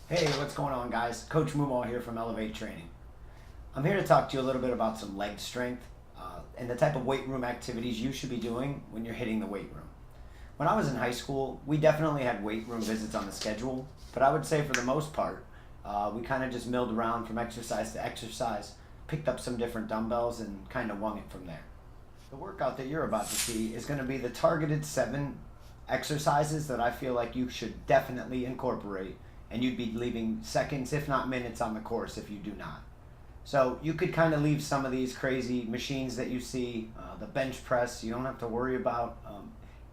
Hey, what's going on, guys? Coach Mumal here from Elevate Training. I'm here to talk to you a little bit about some leg strength and the type of weight room activities you should be doing when you're hitting the weight room. When I was in high school, we definitely had weight room visits on the schedule, but I would say for the most part, we kind of just milled around from exercise to exercise, picked up some different dumbbells, and kind of wung it from there. The workout that you're about to see is going to be the targeted 7 exercises that I feel like you should definitely incorporate, and you'd be leaving seconds, if not minutes, on the course if you do not. So you could kind of leave some of these crazy machines that you see, the bench press, you don't have to worry about.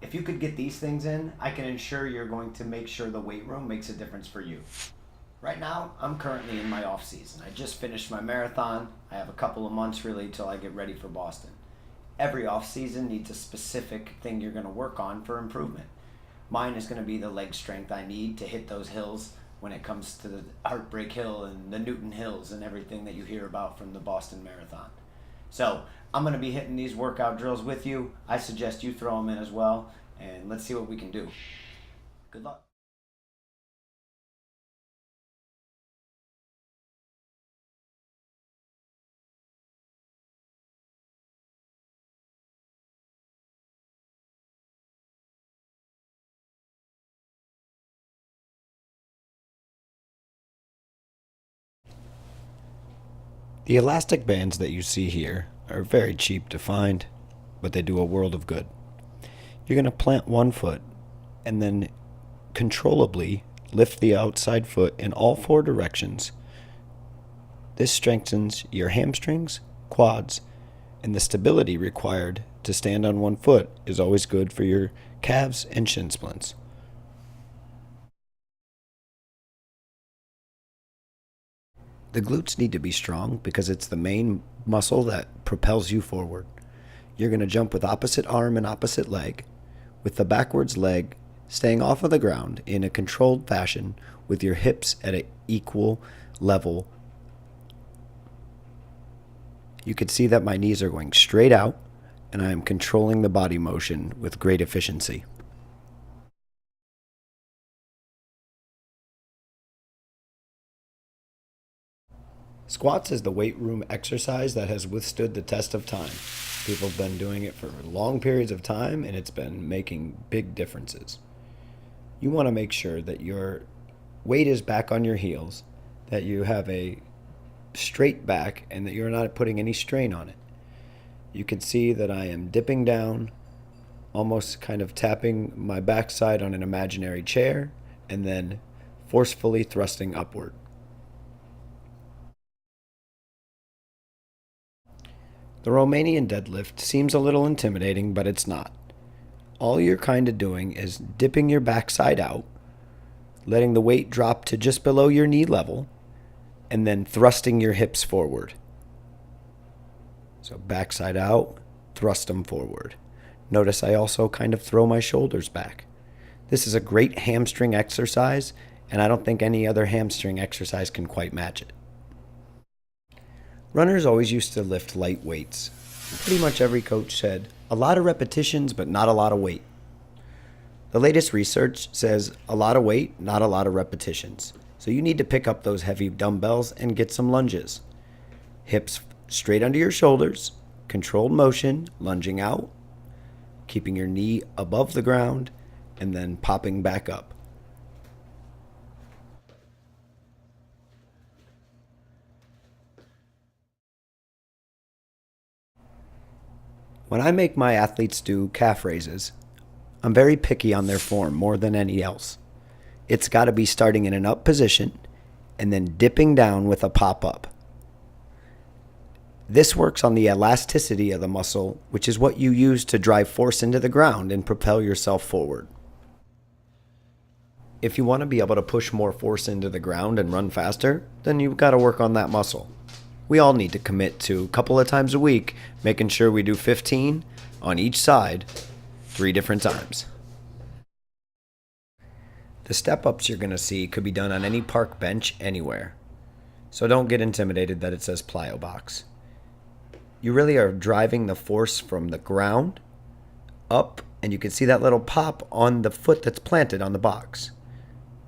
If you could get these things in, I can ensure you're going to make sure the weight room makes a difference for you. Right now, I'm currently in my off season. I just finished my marathon. I have a couple of months really till I get ready for Boston. Every off season needs a specific thing you're going to work on for improvement. Mine is going to be the leg strength I need to hit those hills when it comes to the Heartbreak Hill and the Newton Hills and everything that you hear about from the Boston Marathon. So I'm going to be hitting these workout drills with you. I suggest you throw them in as well, and let's see what we can do. Good luck. The elastic bands that you see here are very cheap to find, but they do a world of good. You're going to plant one foot and then controllably lift the outside foot in all 4 directions. This strengthens your hamstrings, quads, and the stability required to stand on one foot is always good for your calves and shin splints. The glutes need to be strong because it's the main muscle that propels you forward. You're going to jump with opposite arm and opposite leg, with the backwards leg staying off of the ground in a controlled fashion with your hips at an equal level. You can see that my knees are going straight out and I am controlling the body motion with great efficiency. Squats is the weight room exercise that has withstood the test of time. People have been doing it for long periods of time and it's been making big differences. You want to make sure that your weight is back on your heels, that you have a straight back, and that you're not putting any strain on it. You can see that I am dipping down, almost kind of tapping my backside on an imaginary chair, and then forcefully thrusting upward. The Romanian deadlift seems a little intimidating, but it's not. All you're kind of doing is dipping your backside out, letting the weight drop to just below your knee level, and then thrusting your hips forward. So backside out, thrust them forward. Notice I also kind of throw my shoulders back. This is a great hamstring exercise, and I don't think any other hamstring exercise can quite match it. Runners always used to lift light weights. Pretty much every coach said, a lot of repetitions, but not a lot of weight. The latest research says a lot of weight, not a lot of repetitions. So you need to pick up those heavy dumbbells and get some lunges. Hips straight under your shoulders, controlled motion, lunging out, keeping your knee above the ground, and then popping back up. When I make my athletes do calf raises, I'm very picky on their form more than any else. It's got to be starting in an up position and then dipping down with a pop up. This works on the elasticity of the muscle, which is what you use to drive force into the ground and propel yourself forward. If you want to be able to push more force into the ground and run faster, then you've got to work on that muscle. We all need to commit to a couple of times a week, making sure we do 15 on each side, 3 different times. The step-ups you're going to see could be done on any park bench anywhere. So don't get intimidated that it says plyo box. You really are driving the force from the ground up, and you can see that little pop on the foot that's planted on the box.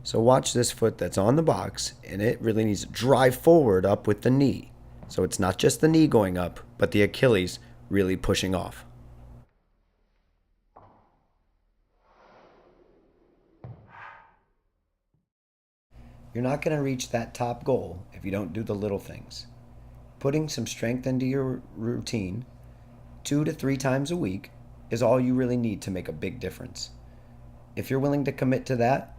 So watch this foot that's on the box, and it really needs to drive forward up with the knee. So it's not just the knee going up, but the Achilles really pushing off. You're not going to reach that top goal if you don't do the little things. Putting some strength into your routine 2 to 3 times a week is all you really need to make a big difference. If you're willing to commit to that,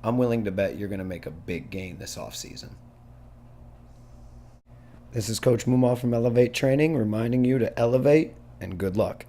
I'm willing to bet you're going to make a big gain this offseason. This is Coach Mumal from Elevate Training reminding you to elevate and good luck.